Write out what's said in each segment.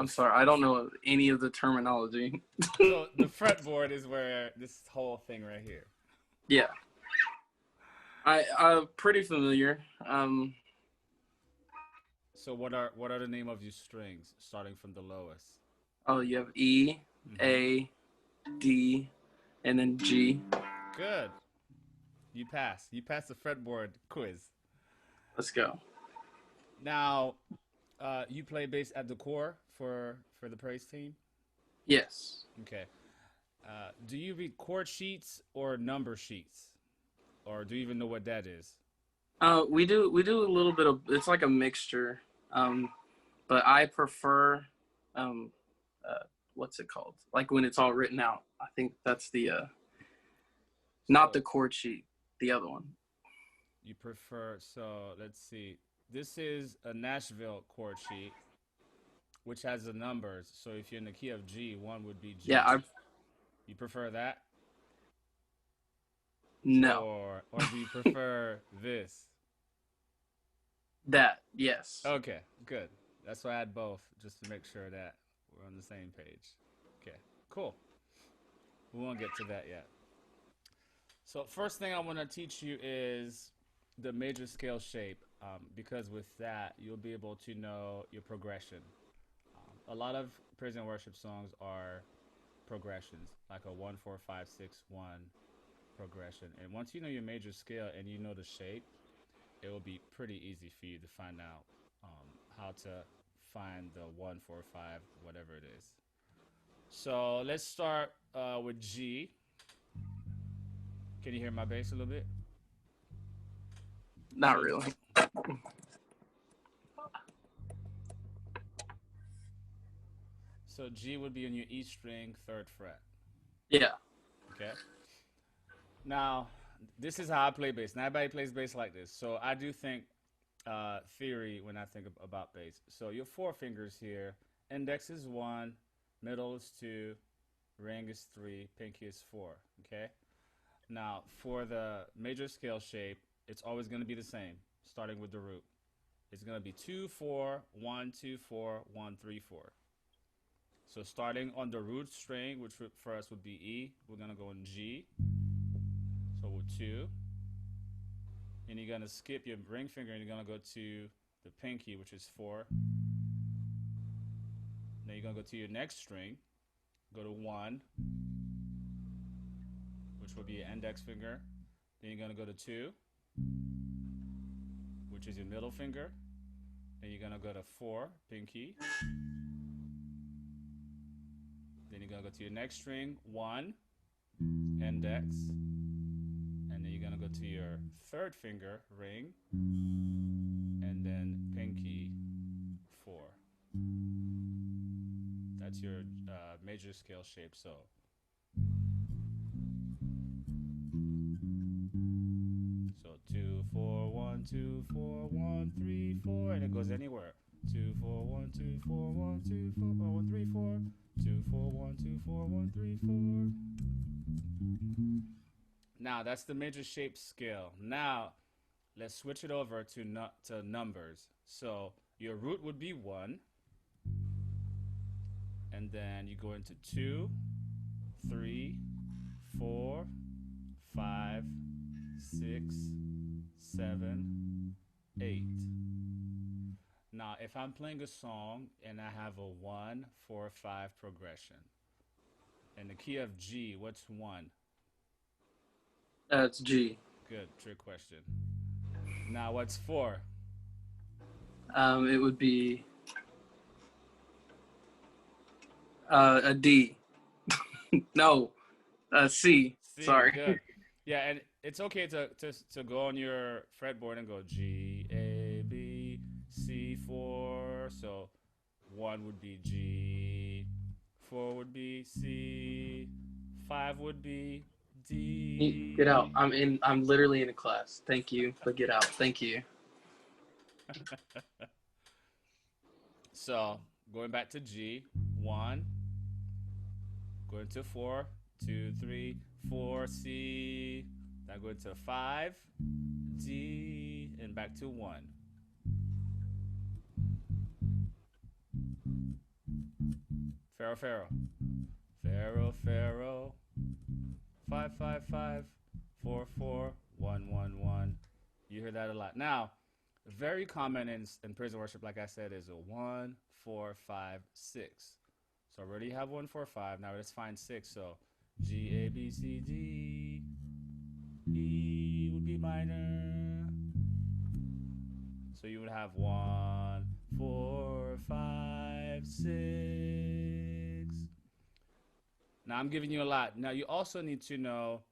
I'm sorry. I don't know any of the terminology. So the fretboard is where this whole thing right here. Yeah. I'm pretty familiar. So what are the name of your strings starting from the lowest? Oh, you have E, Mm-hmm. A, D, and then G. Good. You pass. You pass the fretboard quiz. Let's go. Now, you play bass at the core for the praise team. Yes. Okay. Do you read chord sheets or number sheets, or do you even know what that is? We do a little bit of, it's like a mixture. Um, but I prefer um what's it called? Like when it's all written out. I think that's the not So the chord sheet, the other one. you prefer. So let's see. This is a Nashville chord sheet, which has the numbers. So if you're in the key of G, one would be Yeah, G. I You prefer that, no. or do you prefer this? That, yes. Okay, good. That's why I had both, just to make sure that we're on the same page. Okay, cool. We won't get to that yet. So first thing I want to teach you is the major scale shape, because with that you'll be able to know your progression. A lot of praise and worship songs are progressions, like a 1 4 5 6 1 progression. And once you know your major scale and you know the shape, it will be pretty easy for you to find out how to find the 1 4 5, whatever it is. So let's start with G. Can you hear my bass a little bit? Not So really. so G would be on your E string, third fret. Yeah. Okay. Now, this is how I play bass. Not everybody plays bass like this. So I do think theory when I think about bass. So your four fingers here, index is one, middle is two, ring is three, pinky is four. Okay. Now, for the major scale shape, it's always going to be the same, starting with the root. It's going to be 2 4 1 2 4 1 3 4. So starting on the root string, which for us would be E, we're going to go in G. So with 2. And you're going to skip your ring finger and you're going to go to the pinky, which is 4. Then you're going to go to your next string, go to 1, which will be your index finger. Then you're going to go to 2, which is your middle finger. Then you're going to go to 4, pinky. Then you're going to go to your next string, 1, index. And then you're going to go to your third finger, ring. And then pinky, 4. That's your major scale shape. So 2 4 1 2 4 1 3 4, and it goes anywhere. 2 4 1 2 4 1 2 4 1 3 4 2 4 1 2 4 1 3 4. Now that's the major shape scale. Now let's switch it over to numbers. So your root would be 1, and then you go into 2, 3, 4, 5, 6, 7, 8. Now, if I'm playing a song and I have a 1 4 5 progression, in the key of G, what's 1? That's G. Good, trick question. Now, what's 4? It would be a D. No, C. C, Sorry. good. Yeah, and it's okay to go on your fretboard and go G, A, B, C, 4. So 1 would be G, 4 would be C, 5 would be Get out. D. I'm literally in a class. Thank you, but get out. Thank you. So going back to G, 1, going to 4, 2, 3, 4, C, then going to 5, D, and back to 1. Pharaoh, Pharaoh. Pharaoh, Pharaoh. 555 44 111. You hear that a lot. Now, very common in prison worship, like I said, is a 1 4 5 6. So I already have 1 4 5. Now let's find 6. So G A B C D E would be minor. So you would have 1 4 5 6. Now I'm giving you a lot. Now you also need to know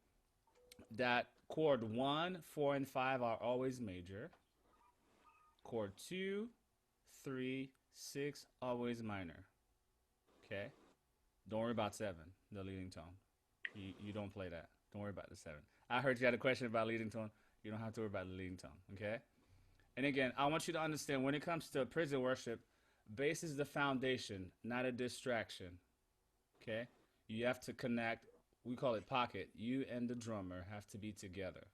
that chord 1, 4, and 5 are always major. Chord 2, 3, 6, always minor. Okay? Don't worry about 7, the leading tone. You don't play that. Don't worry about the 7. I heard you had a question about leading tone. You don't have to worry about the leading tone. Okay? And again, I want you to understand when it comes to prison worship, bass is the foundation, not a distraction. Okay? You have to connect. We call it pocket. You and the drummer have to be together.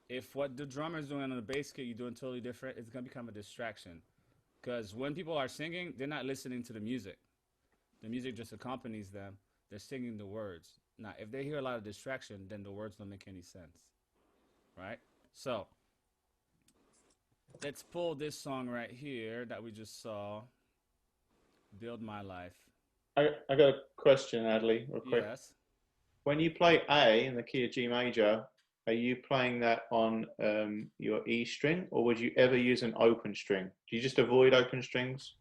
If what the drummer is doing on the bass kit, you're doing totally different, it's going to become a distraction. Because when people are singing, they're not listening to the music. The music just accompanies them. They're singing the words. Now, if they hear a lot of distraction, then the words don't make any sense. Right? So, let's pull this song right here that we just saw, Build My Life. I got a question, Adley, real quick. Yes. When you play A in the key of G major, are you playing that on your E string, or would you ever use an open string? Do you just avoid open strings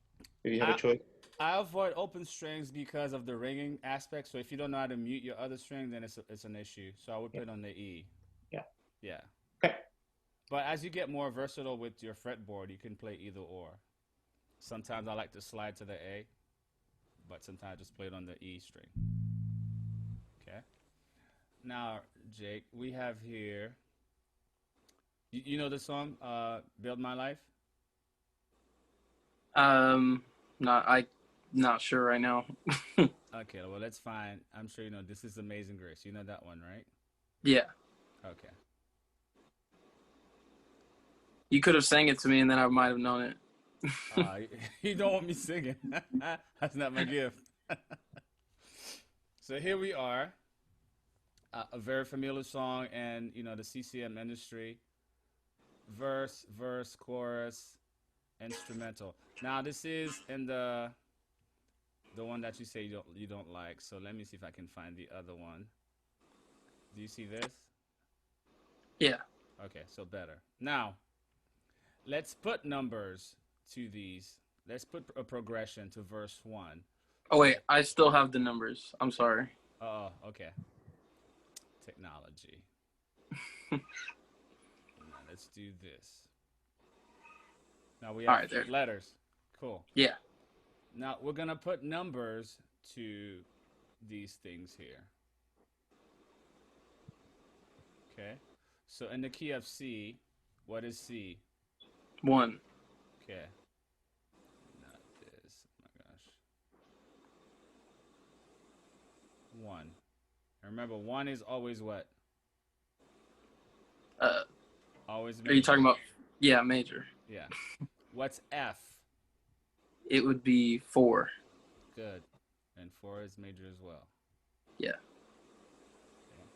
if you have a choice? I avoid open strings because of the ringing aspect. So if you don't know how to mute your other string, then it's an issue. So I would put it on the E. Yeah. Yeah. Okay. But as you get more versatile with your fretboard, you can play either or. Sometimes I like to slide to the A, but sometimes I just play it on the E string. Okay. Now, Jake, we have here. You know the song, "Build My Life"? Not sure right now. Okay, well, let's find. I'm sure you know "This Is Amazing Grace." You know that one, right? Yeah. Okay. You could have sang it to me, and then I might have known it. You don't want me singing. That's not my gift. So here we are, a very familiar song, and the CCM industry. Verse, chorus, instrumental. Now this is in the one that you say you don't like. So let me see if I can find the other one. Do you see this? Yeah. Okay, so better. Now, let's put numbers to these. Let's put a progression to verse 1. Oh wait, I still have the numbers. I'm sorry. Oh, okay. Technology. Now let's do this. Now we have letters. Cool. Yeah. Now we're gonna put numbers to these things here. Okay. So in the key of C, what is C? 1. Okay. Not this. Oh my gosh. 1. And remember, 1 is always what? Always major. Are you talking about? Yeah, major. Yeah. What's F? It would be 4. Good. And 4 is major as well. Yeah. Okay.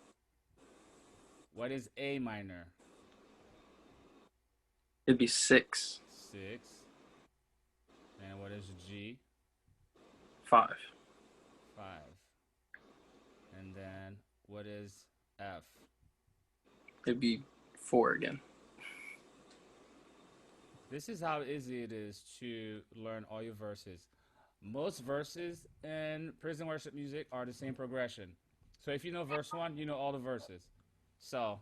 What is A minor? It'd be 6. 6. And what is G? 5. 5. And then what is F? It'd be 4 again. This is how easy it is to learn all your verses. Most verses in prison worship music are the same progression. So if you know verse 1, you know all the verses. So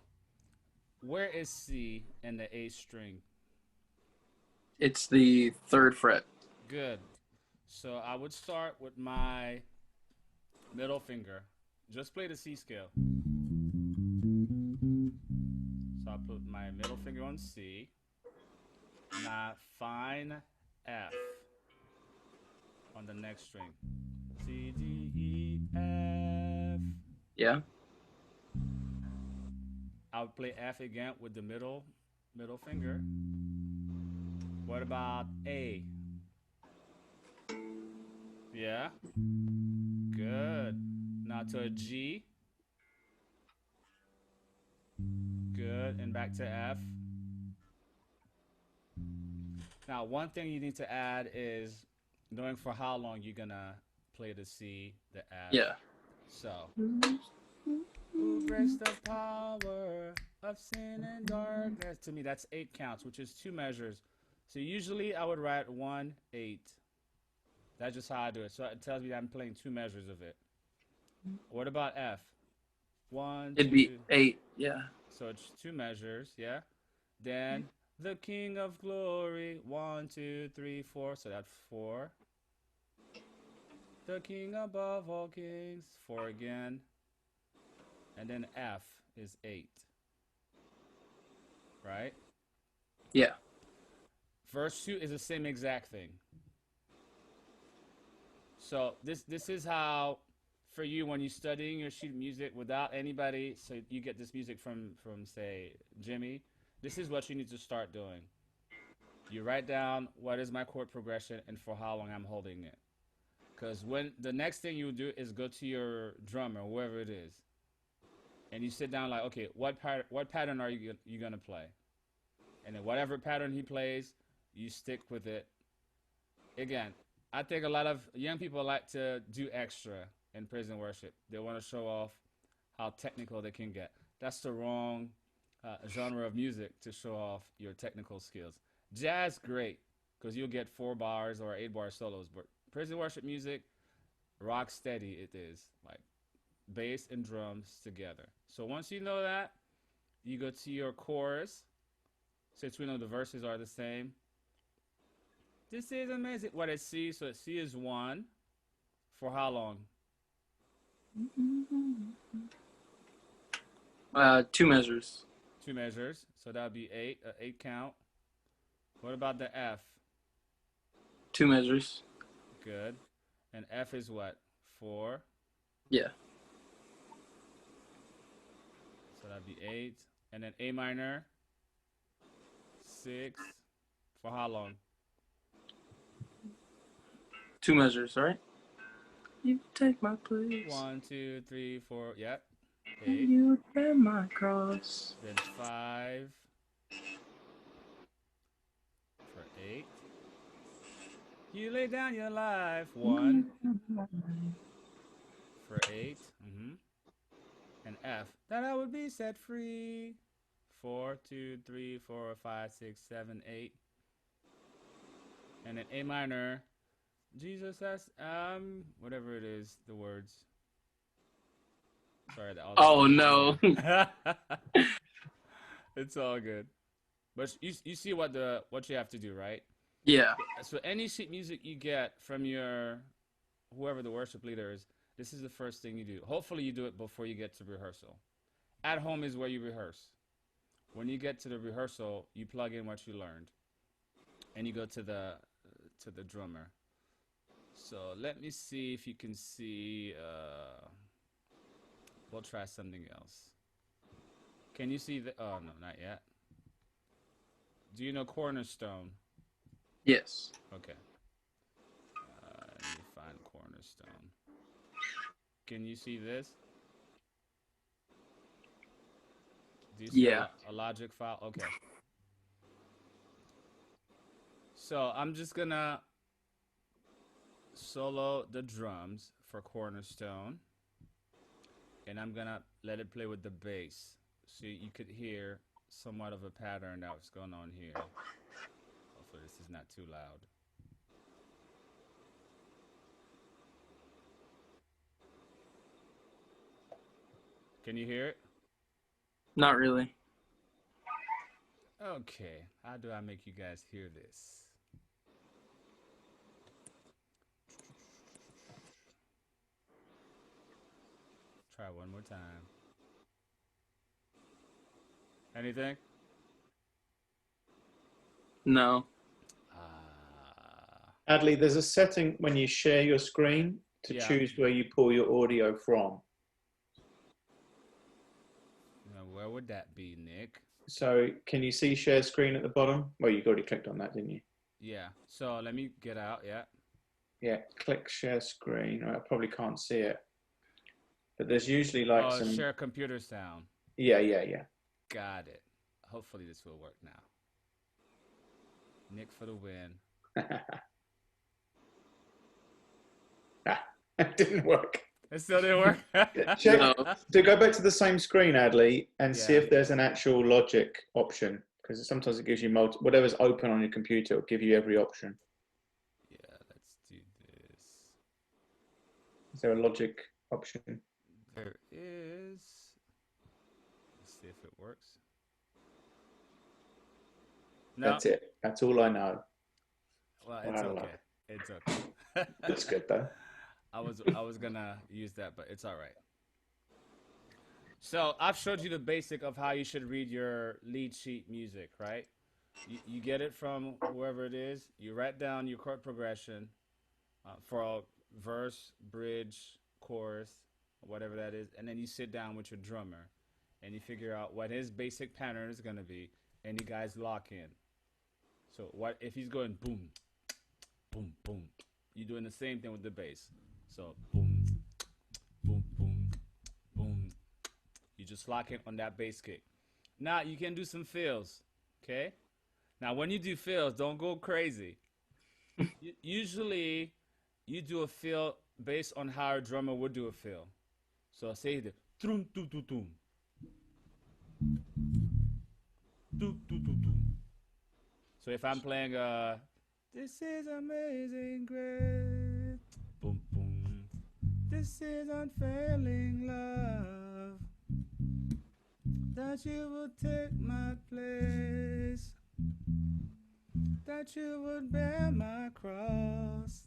where is C in the A string? It's the 3rd fret. Good. So I would start with my middle finger. Just play the C scale. So I put my middle finger on C. Now find F on the next string. C, D, E, F. Yeah. I'll play F again with the middle finger. What about A? Do Yeah. Good. Now to a G. Good. And back to F. Now, one thing you need to add is knowing for how long you're going to play the C, the F. Yeah. So, who breaks the power of sin and darkness? To me, that's 8 counts, which is 2 measures. So, usually I would write 1, 8. That's just how I do it. So, it tells me that I'm playing 2 measures of it. What about F? 1, It'd 2. be 8. Yeah. So, it's 2 measures, yeah? Then the King of Glory, 1, 2, 3, 4. So that's 4. The King above all kings, 4 again. And then F is 8. Right? Yeah. Verse 2 is the same exact thing. So this is how, for you, when you're studying your sheet music without anybody, so you get this music from say, Jimmy, this is what you need to start doing. You write down what is my chord progression and for how long I'm holding it. Because when the next thing you do is go to your drummer, whoever it is, and you sit down like, okay, what pattern are you gonna play? And then whatever pattern he plays, you stick with it. Again, I think a lot of young people like to do extra in praise and worship. They want to show off how technical they can get. That's the wrong genre of music to show off your technical skills. Jazz, great, because you'll get 4 bars or 8 bar solos. But praise and worship music, rock steady it is, like bass and drums together. So once you know that, you go to your chorus. Since we know the verses are the same. This is amazing. What is C? So C is 1. For how long? 2 measures. 2 measures. So that would be 8, 8 count. What about the F? 2 measures. Good. And F is what? 4. Yeah. So that'd be 8. And then A minor, 6. For how long? 2 measures, right? You take my place. 1, 2, 3, 4. Yep. And 8. you bear my cross. Then 5. For 8. You lay down your life. 1. For 8. And F. That I would be set free. 4, 2, 3, 4, 5, 6, 7, 8. And then A minor. Jesus has whatever it is, the words. Sorry, Oh no. It's all good. But you see what you have to do, right? Yeah. So any sheet music you get from your whoever the worship leader is, this is the first thing you do. Hopefully you do it before you get to rehearsal. At home is where you rehearse. When you get to the rehearsal, you plug in what you learned, and you go to the drummer. So let me see if you can see. We'll try something else. Can you see the? Oh no, not yet. Do you know Cornerstone? Yes. Okay. Let me find Cornerstone. Can you see this? Do you see a logic file? Okay. So I'm just gonna solo the drums for Cornerstone, and I'm gonna let it play with the bass, so you could hear somewhat of a pattern that's going on here. Hopefully this is not too loud. Can you hear it? Not really. Okay, how do I make you guys hear this? Try one more time. Anything? No. Adley, there's a setting when you share your screen to choose where you pull your audio from. Now, where would that be, Nick? So can you see share screen at the bottom? Well, you already clicked on that, didn't you? Yeah. So let me get out. Yeah. Yeah, click share screen. I probably can't see it, but there's usually like Oh, some. share computer sound. Yeah. Got it. Hopefully this will work now. Nick for the win. It didn't work. It still didn't work. Check. No. So go back to the same screen, Adley, and see Yeah. if there's an actual logic option, because sometimes it gives you whatever's open on your computer will give you every option. Yeah, let's do this. Is there a logic option? There is. Let's see if it works. No. That's it. That's all I know. Well, it's okay. It's okay. That's good though. I was gonna use that, but it's all right. So I've showed you the basic of how you should read your lead sheet music, right? You get it from whoever it is. You write down your chord progression for a verse, bridge, chorus, whatever that is, and then you sit down with your drummer and you figure out what his basic pattern is gonna be, and you guys lock in. So what if he's going boom, boom, boom? You're doing the same thing with the bass. So boom, boom, boom, boom. You just lock in on that bass kick. Now you can do some fills, okay? Now when you do fills, don't go crazy. Usually, you do a fill based on how a drummer would do a fill. So say the tum tum tum tum, tum tum tum tum. So if I'm playing this is amazing grace, boom boom, this is unfailing love, that you would take my place, that you would bear my cross.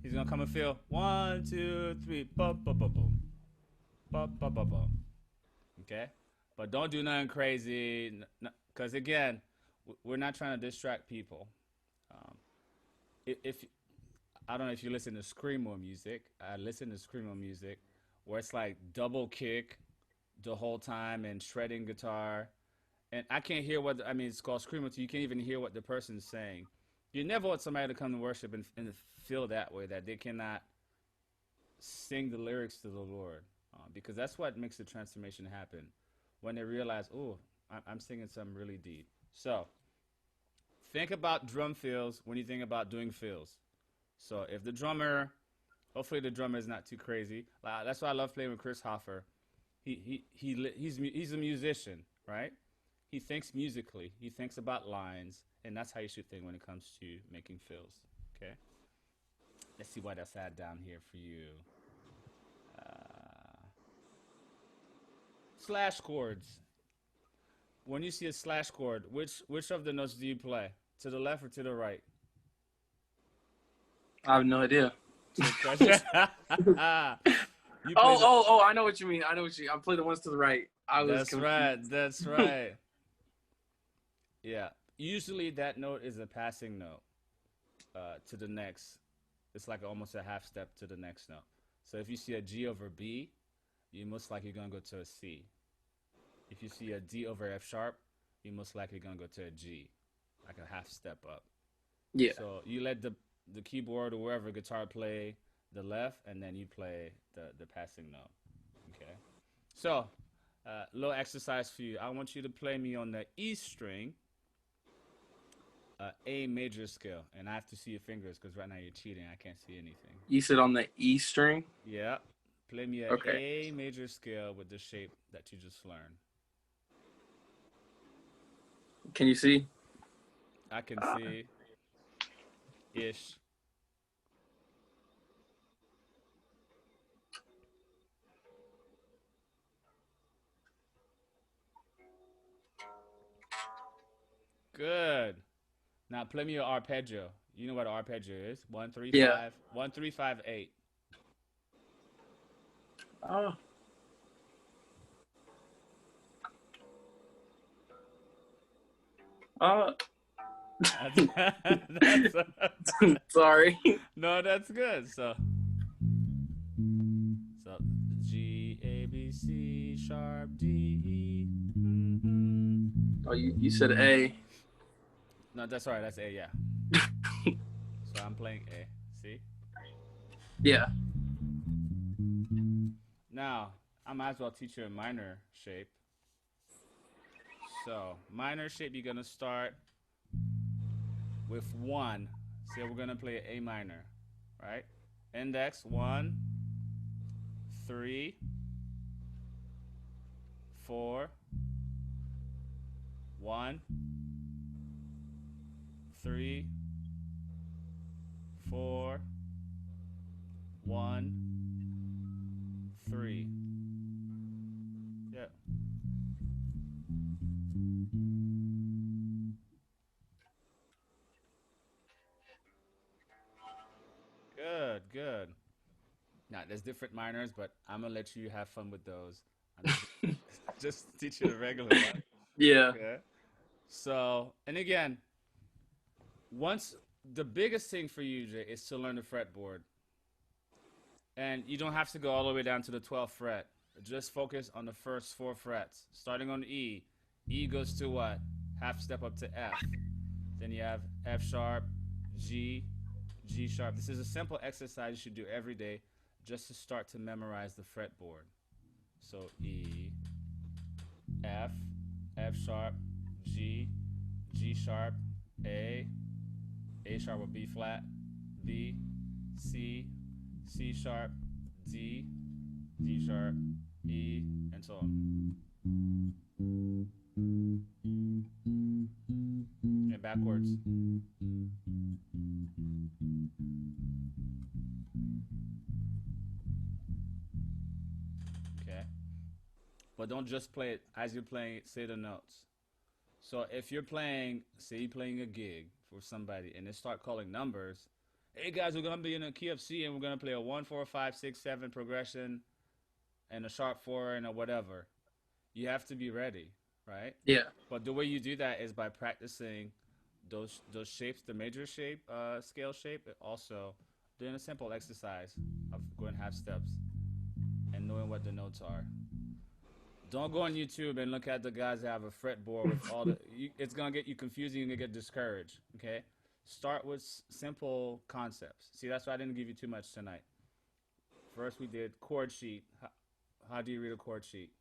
He's gonna come and feel 1, 2, 3, bum bum bum bum, bum bum bum bum. Okay, but don't do nothing crazy, because again, we're not trying to distract people. If I don't know if you listen to screamo music, I listen to screamo music where it's like double kick the whole time and shredding guitar, and I can't hear what I mean. It's called screamo, so you can't even hear what the person's saying. You never want somebody to come to worship and feel that way, that they cannot sing the lyrics to the Lord, because that's what makes the transformation happen when they realize, oh, I'm singing something really deep. So think about drum fills when you think about doing fills. So if the drummer, hopefully the drummer is not too crazy. That's why I love playing with Chris Hoffer. He's a musician, right? He thinks musically. He thinks about lines, and that's how you should think when it comes to making fills. Okay. Let's see what else I had down here for you. Slash chords. When you see a slash chord, which of the notes do you play? To the left or to the right? I have no idea. I know what you mean. I play the ones to the right. That's right. That's right. Yeah. Usually that note is a passing note to the next. It's like almost a half step to the next note. So if you see a G over B, you most likely going to go to a C. If you see a D over F sharp, you're most likely going to go to a G, like a half step up. Yeah. So you let the keyboard or wherever guitar play the left, and then you play the passing note. Okay. So, little exercise for you. I want you to play me on the E string, A major scale, and I have to see your fingers because right now you're cheating. I can't see anything. You said on the E string? Yeah. Play me an A major scale with the shape that you just learned. Can you see? I can see. Ish. Good. Now play me an arpeggio. You know what an arpeggio is? 1 3 5 1 3 5 8. Oh. Sorry. No, that's good. So G A B C sharp D E. Oh, you said A. No, that's right. That's A. Yeah. So I'm playing A. See. Yeah. Now, I might as well teach you a minor shape. So, minor shape, you're going to start with 1. So, we're going to play A minor, right? Index 1, 3, 4, 1, 3, 4, 1, 3. Yeah. Good, good. Now, there's different minors, but I'm gonna let you have fun with those. I'm just just teach you the regular one. Yeah. Okay. So, and again, once the biggest thing for you, Jay, is to learn the fretboard, and you don't have to go all the way down to the 12th fret. Just focus on the first 4 frets, starting on E. E goes to what? Half step up to F. Then you have F sharp, G, G sharp. This is a simple exercise you should do every day just to start to memorize the fretboard. So E, F, F sharp, G, G sharp, A sharp or B flat, B, C, C sharp, D, D sharp, E, and so on. And backwards. Okay. But don't just play it as you're playing it, say the notes. So if you're playing, say you're playing a gig for somebody and they start calling numbers, hey guys, we're gonna be in a key of C and we're gonna play a 1, 4, 5, 6, 7 progression and a sharp 4 and a whatever. You have to be ready, right? Yeah. But the way you do that is by practicing those shapes, the major shape, scale shape, also doing a simple exercise of going half steps and knowing what the notes are. Don't go on YouTube and look at the guys that have a fretboard with all the. It's gonna get you confused. You're gonna get discouraged. Okay, start with simple concepts. See, that's why I didn't give you too much tonight. First, we did chord sheet. How do you read a chord sheet?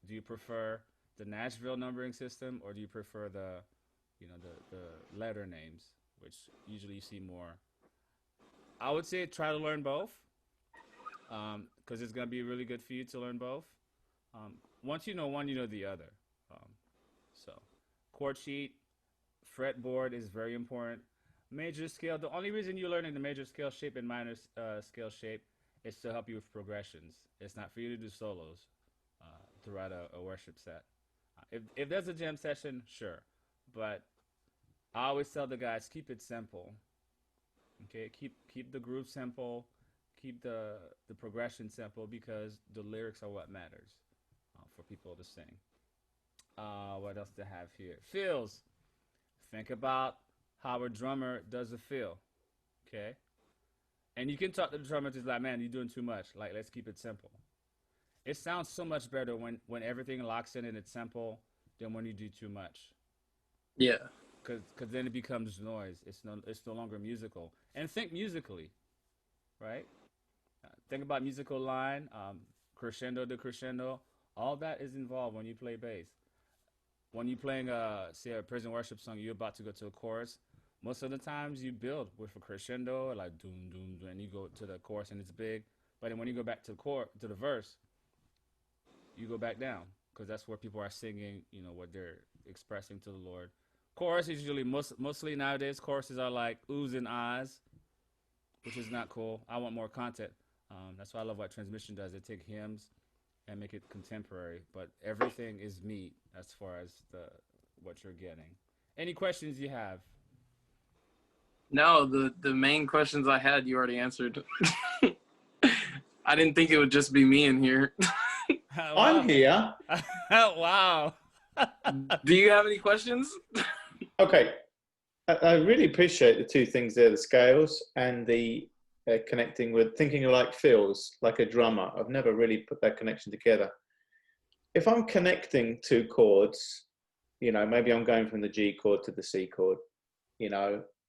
Do you prefer the Nashville numbering system, or do you prefer the, the letter names, which usually you see more? I would say try to learn both, because it's gonna be really good for you to learn both. Um, Once you know one, you know the other. Um, so, chord sheet, fretboard is very important. Major scale. The only reason you're learning the major scale shape and minor scale shape is to help you with progressions. It's not for you to do solos throughout a worship set. If there's a jam session, sure, but I always tell the guys keep it simple. Okay, keep the groove simple, keep the progression simple because the lyrics are what matters for people to sing. What else to have here? Fills. Think about how a drummer does a fill. Okay, and you can talk to the drummer just like, man, you're doing too much. Like, let's keep it simple. It sounds so much better when everything locks in and it's simple than when you do too much. Yeah. Because then it becomes noise. It's no longer musical. And think musically, right? Think about musical line, crescendo to crescendo. All that is involved when you play bass. When you're playing say a prison worship song, you're about to go to a chorus. Most of the times you build with a crescendo, like doom doom, doom, and you go to the chorus and it's big. But then when you go back to the verse, you go back down because that's where people are singing, what they're expressing to the Lord. Chorus is usually mostly nowadays. Choruses are like oohs and ahs, which is not cool. I want more content. That's why I love what Transmission does. They take hymns and make it contemporary, but everything is meat as far as what you're getting. Any questions you have? No, the main questions I had, you already answered. I didn't think it would just be me in here. I'm here. Wow. Do you have any questions? Okay. I really appreciate the two things there, the scales and the connecting with thinking of like fills, like a drummer. I've never really put that connection together. If I'm connecting two chords, maybe I'm going from the G chord to the C chord,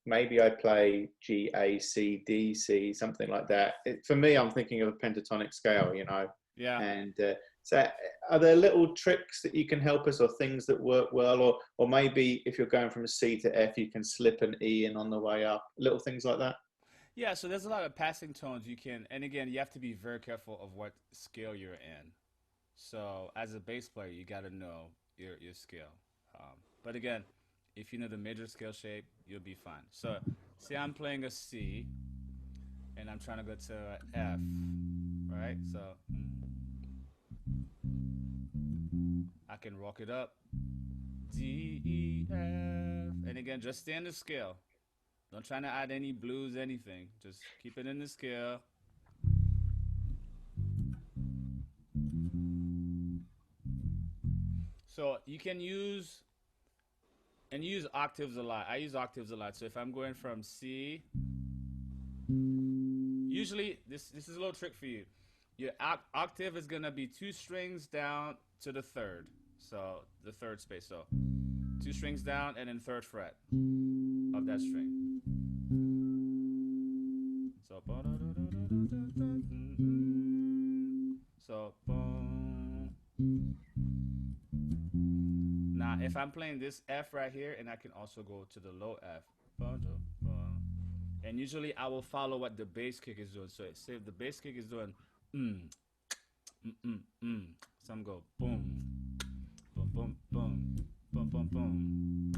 maybe I play G, A, C, D, C, something like that. For me, I'm thinking of a pentatonic scale, you know. Yeah. And so, are there little tricks that you can help us, or things that work well, or maybe if you're going from C to F, you can slip an E in on the way up, little things like that? Yeah, so there's a lot of passing tones you can, and again, you have to be very careful of what scale you're in. So as a bass player, you got to know your scale. But again, if you know the major scale shape, you'll be fine. So see, I'm playing a C, and I'm trying to go to a F, right? So I can rock it up, D, E, F, and again, just stay in the scale. Don't try to add any blues, anything. Just keep it in the scale. So you can use octaves a lot. I use octaves a lot. So if I'm going from C, usually this is a little trick for you. Your octave is gonna be 2 strings down to the third. So the third space. So 2 strings down and then third fret of that string. So so now if I'm playing this F right here, and I can also go to the low F, and usually I will follow what the bass kick is doing. So say if the bass kick is doing some go boom, boom, boom, boom, boom, boom, boom, boom,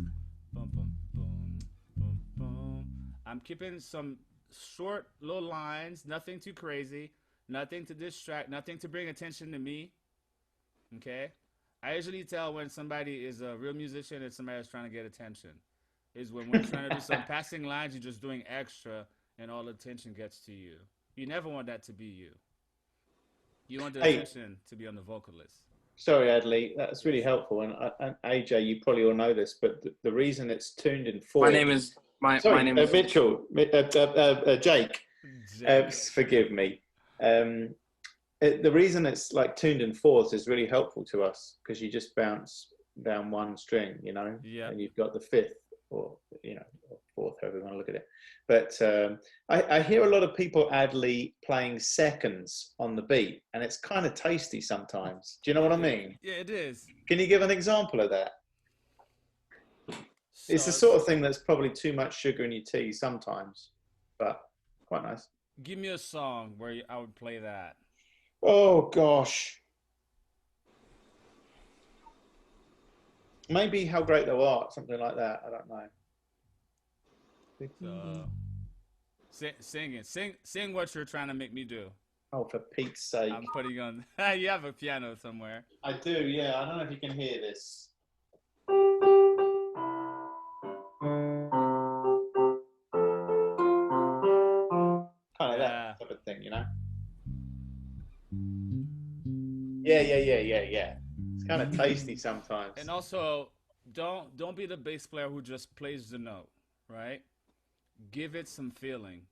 boom, boom, boom, boom. I'm keeping some short little lines, nothing too crazy, nothing to distract, nothing to bring attention to me. Okay? I usually tell when somebody is a real musician and somebody is trying to get attention. Is when we're trying to do some passing lines, you're just doing extra and all the attention gets to you. You never want that to be you. You want the attention to be on the vocalist. Sorry, Adley, that's really helpful. And AJ, you probably all know this, but the reason it's tuned in four. My name is Mitchell. Jake. Forgive me. The reason it's like tuned in fourths is really helpful to us because you just bounce down one string, you know, and you've got the fifth or fourth, however you want to look at it. But I hear a lot of people, Adley, playing seconds on the beat, and it's kind of tasty sometimes. Do you know what I mean? Yeah, it is. Can you give an example of that? So it's the sort of thing that's probably too much sugar in your tea sometimes, but quite nice. Give me a song where I would play that. Oh, gosh. Maybe How Great Thou Art, something like that. I don't know. Sing what you're trying to make me do. Oh, for Pete's sake. I'm putting on... You have a piano somewhere. I do, yeah. I don't know if you can hear this. Kind of that type of thing, you know? Yeah. It's kind of tasty sometimes. And also, don't be the bass player who just plays the note, right? Give it some feeling.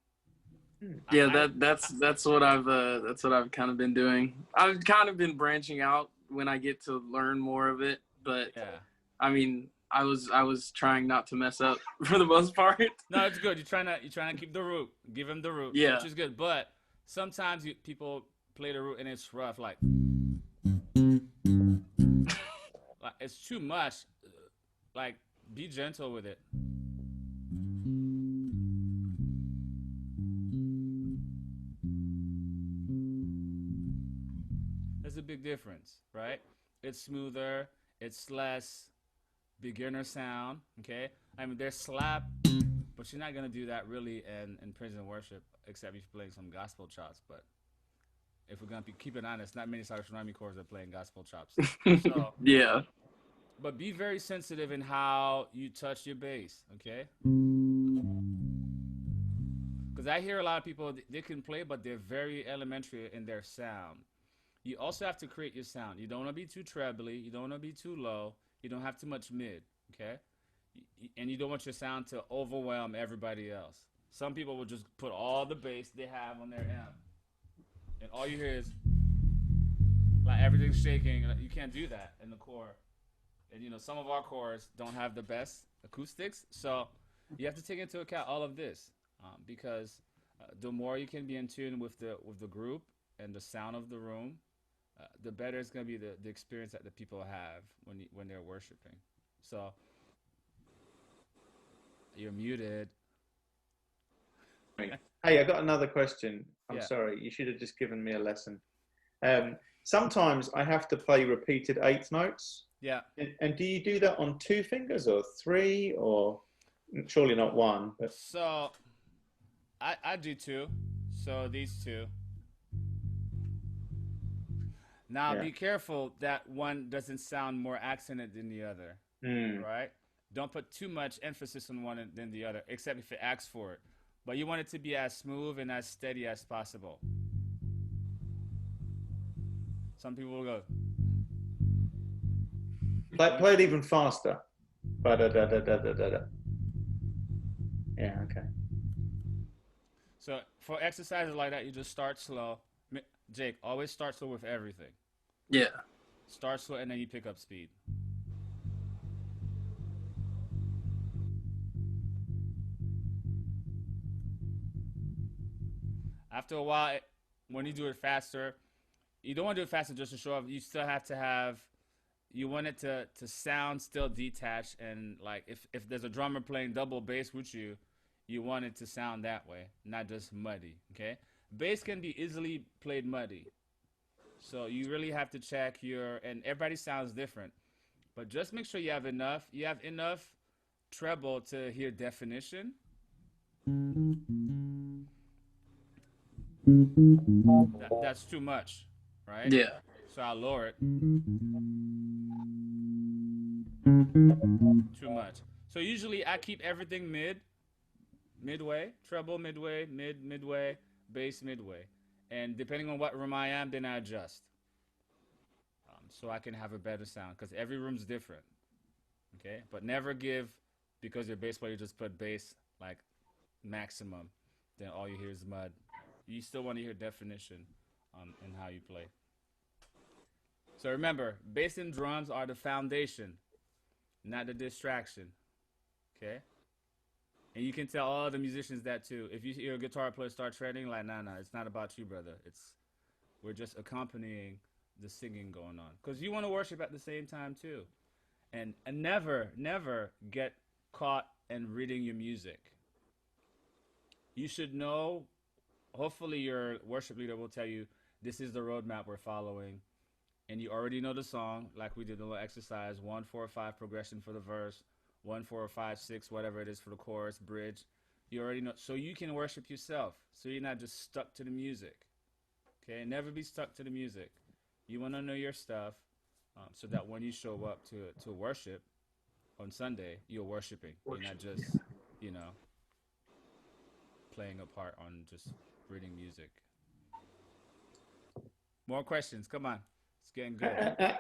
Yeah, that's what I've kind of been doing. I've kind of been branching out when I get to learn more of it, but I mean, I was trying not to mess up for the most part. No, it's good. You're trying to keep the root. Give him the root, which is good. But sometimes people play the root and it's rough, like it's too much. Like, be gentle with it. There's a big difference, right? It's smoother. It's less beginner sound. Okay, I mean there's slap, but you're not gonna do that really in praise and worship, except if you're playing some gospel chops. But if we're gonna keep it honest, not many Army chords are playing gospel chops. So, yeah. But be very sensitive in how you touch your bass, okay? Because I hear a lot of people, they can play, but they're very elementary in their sound. You also have to create your sound. You don't want to be too trebly. You don't want to be too low. You don't have too much mid, okay? And you don't want your sound to overwhelm everybody else. Some people will just put all the bass they have on their amp. And all you hear is, like, everything's shaking. You can't do that in the core. And, some of our cores don't have the best acoustics. So you have to take into account all of this, because the more you can be in tune with the group and the sound of the room, the better it's going to be the experience that the people have when they're worshiping. So you're muted. Hey, I got another question. I'm Yeah. sorry, you should have just given me a lesson. Sometimes I have to play repeated eighth notes. Yeah. And do you do that on 2 fingers or 3 or surely not one? But So I do two. So these two. Now yeah. be careful that one doesn't sound more accented than the other, Hmm. right? Don't put too much emphasis on one than the other, except if it asks for it. But you want it to be as smooth and as steady as possible. Some people will go. Play it even faster. Ba-da-da-da-da-da-da. Yeah. Okay. So for exercises like that, you just start slow. Jake, always start slow with everything. Yeah. Start slow and then you pick up speed. After a while, when you do it faster, you don't want to do it faster just to show off. You still have to have, you want it to sound still detached, and like if there's a drummer playing double bass with you, you want it to sound that way, not just muddy. Okay, bass can be easily played muddy, so you really have to check and everybody sounds different, but just make sure you have enough treble to hear definition. That's too much, right? Yeah. So I'll lower it. Too much. So usually I keep everything midway, treble midway, midway, bass midway, and depending on what room I am, then I adjust, so I can have a better sound because every room's different. Okay, but never give because your bass player just put bass like maximum, then all you hear is mud. You still want to hear definition in how you play. So remember, bass and drums are the foundation, not the distraction. Okay? And you can tell all the musicians that too. If you hear a guitar player start shredding, like, nah, it's not about you, brother. We're just accompanying the singing going on. Because you want to worship at the same time too. And never get caught in reading your music. You should know, hopefully your worship leader will tell you, this is the roadmap we're following. And you already know the song, like we did the little exercise, 1, 4, 5 progression for the verse, 1, 4, 5, 6, whatever it is for the chorus, bridge. You already know, so you can worship yourself. So you're not just stuck to the music. Okay, never be stuck to the music. You want to know your stuff, so that when you show up to worship on Sunday, you're worshiping. You're not just, you know, playing a part on just reading music. More questions? Come on, it's getting good.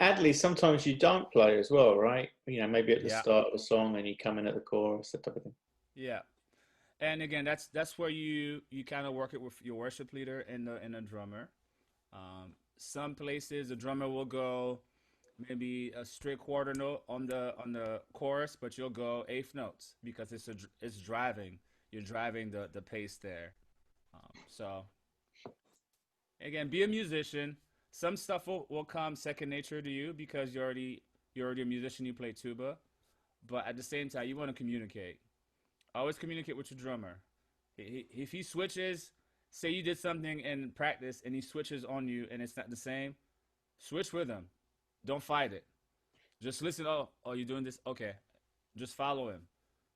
Adley, sometimes you don't play as well, right? Maybe at the Yeah, start of a song and you come in at the chorus, that type of thing. yeah. And again, that's where you kind of work it with your worship leader and the drummer. Some places the drummer will go maybe a straight quarter note on the chorus, but you'll go eighth notes because it's driving. You're driving the pace there. So again, be a musician. Some stuff will come second nature to you because you're already a musician. You play tuba, but at the same time, you want to communicate. Always communicate with your drummer. If he switches, say you did something in practice and he switches on you and it's not the same, switch with him. Don't fight it. Just listen. Oh, you're doing this? Okay. Just follow him.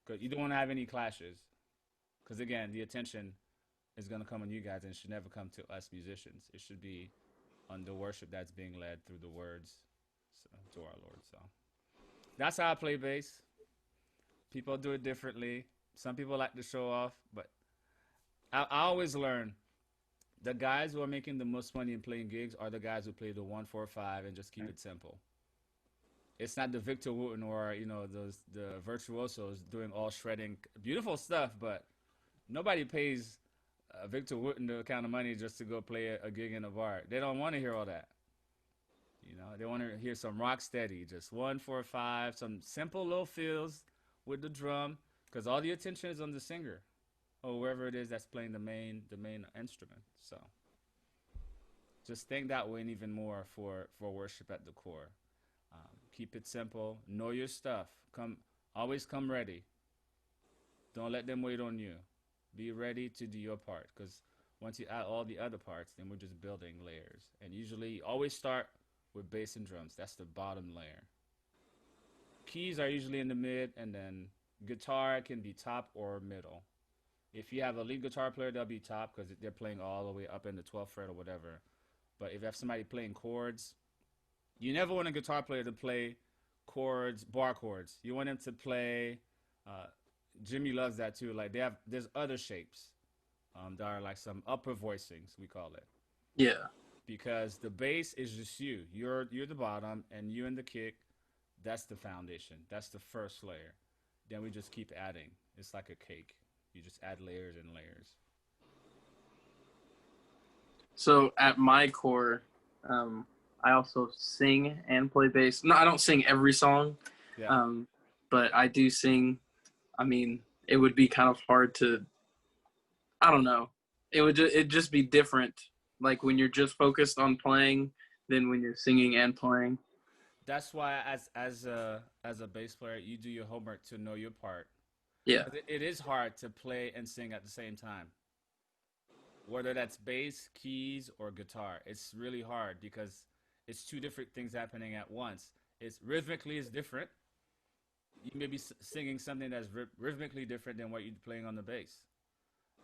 Because you don't want to have any clashes. Because again, the attention is going to come on you guys and it should never come to us musicians. It should be on the worship that's being led through the words to our Lord. So that's how I play bass. People do it differently. Some people like to show off, but I always learn the guys who are making the most money in playing gigs are the guys who play the 1-4-5 and just keep it simple. It's not the Victor Wooten or the virtuosos doing all shredding, beautiful stuff, but nobody pays Victor Wooten the kind of money just to go play a gig in a bar. They don't want to hear all that. They want to hear some rock steady, just 1-4-5, some simple little fills with the drum, because all the attention is on the singer or whoever it is that's playing the main instrument. So just think that way and even more for worship at the core. Keep it simple. Know your stuff. Always come ready. Don't let them wait on you. Be ready to do your part, because once you add all the other parts, then we're just building layers. And usually, always start with bass and drums. That's the bottom layer. Keys are usually in the mid, and then guitar can be top or middle. If you have a lead guitar player, they'll be top because they're playing all the way up in the 12th fret or whatever. But if you have somebody playing chords, you never want a guitar player to play chords, bar chords. You want them to play. Uh, Jimmy loves that too. Like there's other shapes that are like some upper voicings, we call it. Yeah. Because the bass is just you. You're the bottom, and you and the kick. That's the foundation. That's the first layer. Then we just keep adding. It's like a cake. You just add layers and layers. So at my core, I also sing and play bass. No, I don't sing every song, Yeah. but I do sing. I mean, it would be kind of hard to. I don't know. It'd just be different. Like when you're just focused on playing, than when you're singing and playing. That's why, as a bass player, you do your homework to know your part. Yeah. 'Cause it is hard to play and sing at the same time. Whether that's bass, keys, or guitar, it's really hard because it's two different things happening at once. It's rhythmically is different. You may be singing something that's rhythmically different than what you're playing on the bass.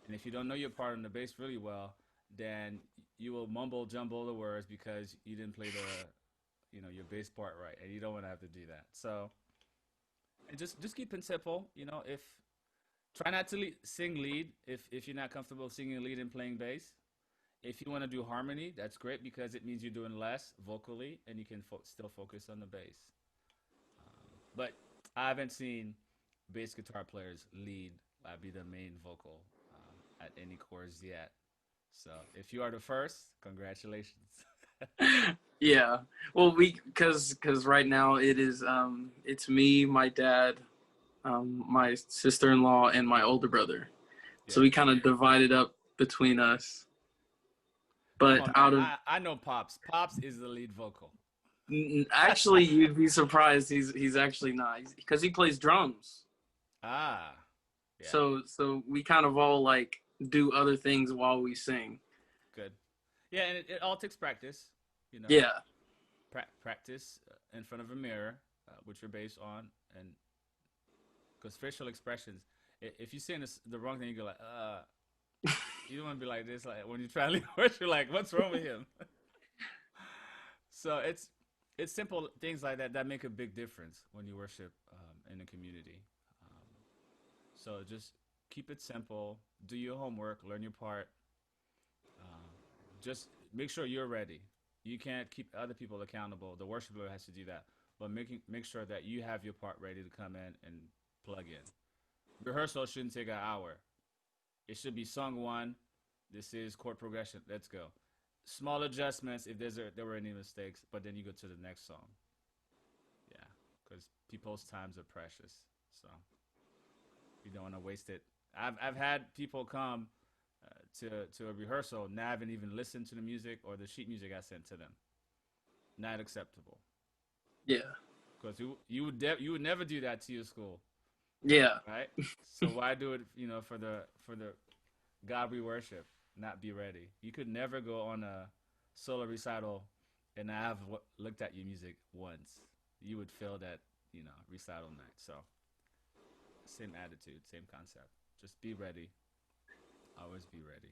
And if you don't know your part on the bass really well, then you will mumble jumble the words because you didn't play your bass part right, and you don't want to have to do that. So, and just keep it simple. If try not to sing lead if you're not comfortable singing lead and playing bass. If you want to do harmony, that's great because it means you're doing less vocally and you can still focus on the bass. But I haven't seen bass guitar players lead be the main vocal at any chorus yet. So if you are the first, congratulations. Yeah. Well, because right now it's me, my dad, my sister-in-law, and my older brother. So Yeah. we kind of divided up between us. Come But on, out man. of I know Pops. Pops is the lead vocal. actually, you'd be surprised. He's actually not, because he plays drums. Ah, yeah, So we kind of all like do other things while we sing. good. Yeah, and it all takes practice. You know, Yeah. practice in front of a mirror, which you're based on, and because facial expressions. If you say the wrong thing, you go like, you don't want to be like this. Like when you try to leave words, you're like, what's wrong with him? So it's simple things like that that make a big difference when you worship in a community. Um, so just keep it simple. Do your homework. Learn your part. Uh, just make sure you're ready. You can't keep other people accountable. The worshiper has to do that, but make sure that you have your part ready to come in and plug in. Rehearsal shouldn't take an hour. It should be song one. This is chord progression. Let's go. Small adjustments if there were any mistakes, but then you go to the next song. Yeah, because people's times are precious, so you don't want to waste it. I've had people come to a rehearsal, and I haven't even listened to the music or the sheet music I sent to them. Not acceptable. Yeah. Because you would never do that to your school, Yeah. right? So why do it? For the God we worship, not be ready. You could never go on a solo recital and I have looked at your music once. You would fail that recital night. So same attitude, same concept. Just be ready. Always be ready.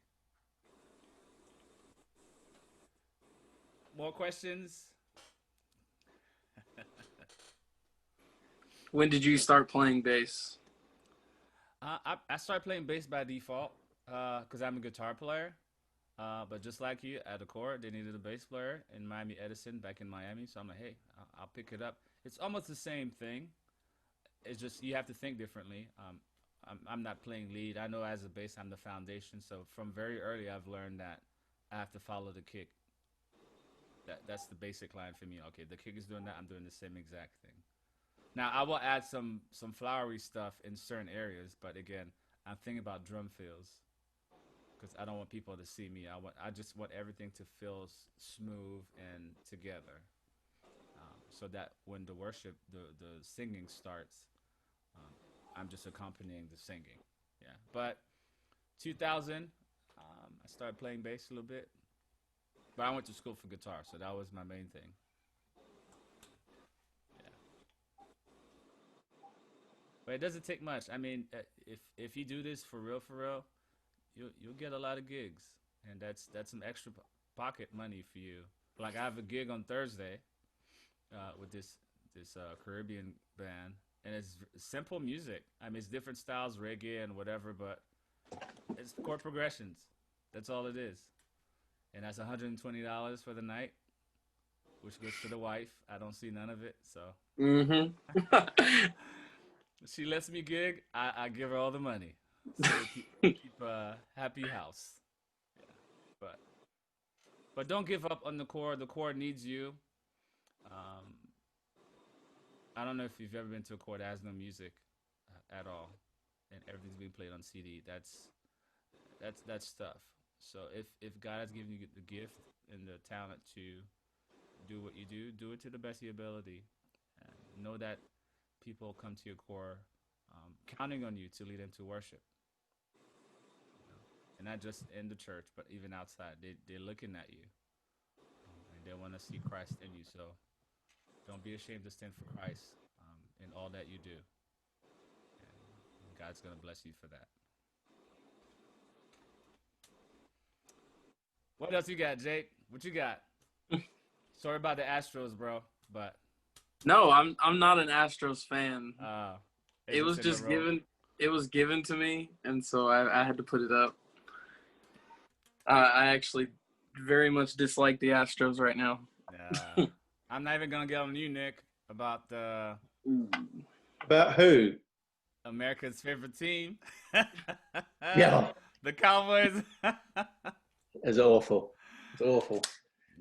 More questions? When did you start playing bass? I started playing bass by default because I'm a guitar player. But just like you, at the core, they needed a bass player in Miami Edison back in Miami. So I'm like, hey, I'll pick it up. It's almost the same thing. It's just you have to think differently. I'm not playing lead. I know as a bass, I'm the foundation. So from very early, I've learned that I have to follow the kick. That's the basic line for me. Okay, the kick is doing that. I'm doing the same exact thing. Now I will add some flowery stuff in certain areas, but again, I'm thinking about drum fills because I don't want people to see me. I just want everything to feel smooth and together, so that when the worship, the singing starts, um, I'm just accompanying the singing. Yeah, but 2000, I started playing bass a little bit, but I went to school for guitar, so that was my main thing. Yeah, but it doesn't take much. I mean, if you do this for real, you'll get a lot of gigs, and that's some extra pocket money for you. Like I have a gig on Thursday with this Caribbean band, and it's simple music. I mean, it's different styles, reggae and whatever, but it's chord progressions. That's all it is, and that's $120 for the night, which goes to the wife. I don't see none of it, so Mm-hmm. she lets me gig. I give her all the money, so we keep a happy house. Yeah, but don't give up on the core. The core needs you. Um, I don't know if you've ever been to a core that has no music at all, and everything's being played on CD. That's tough. So if God has given you the gift and the talent to do what you do it to the best of your ability, and know that people come to your core, counting on you to lead them to worship. You know? And not just in the church, but even outside. They're looking at you, and they want to see Christ in you. So don't be ashamed to stand for Christ in all that you do. And God's going to bless you for that. What else you got, Jake? What you got? Sorry about the Astros, bro, but No, I'm not an Astros fan. it Was just given. It was given to me, and so I had to put it up. I actually very much dislike the Astros right now. I'm not even gonna get on you, Nick, about the About who? America's favorite team. Yeah, The Cowboys. it's awful. It's awful.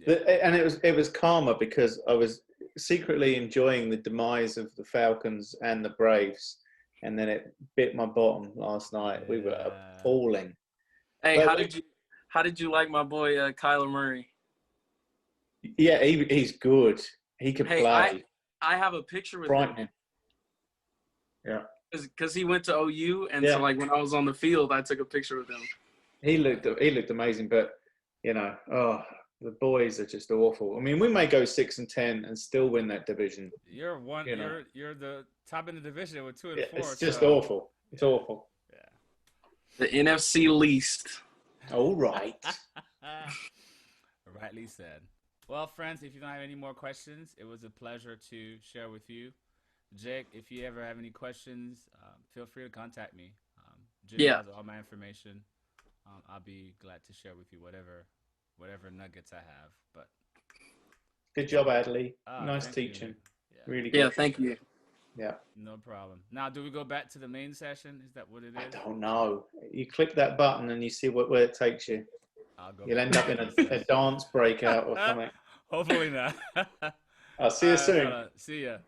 Yeah. And it was karma because I was secretly enjoying the demise of the Falcons and the Braves, and then it bit my bottom last night. Yeah. We were appalling. Hey, But how did you like my boy Kyler Murray? yeah, he's good. He could play. I have a picture with Frightening. him. Yeah. Because he went to OU, and Yeah. so like when I was on the field, I took a picture with him. He looked amazing, but the boys are just awful. I mean, we may go 6-10 and still win that division. You're the top in the division with 2 and 4. It's just awful. It's awful. Yeah. The NFC least. All right. Rightly said. Well, friends, if you don't have any more questions, it was a pleasure to share with you. Jake, if you ever have any questions, feel free to contact me. Jake has all my information. I'll be glad to share with you whatever nuggets I have. But good job, Adley. Nice teaching. Yeah. Really good. Yeah, thank you. Yeah. No problem. Now, do we go back to the main session? Is that what it is? I don't know. You click that button and you see where it takes you. You'll end up in a dance breakout or something. Hopefully not. I'll see you soon. See ya.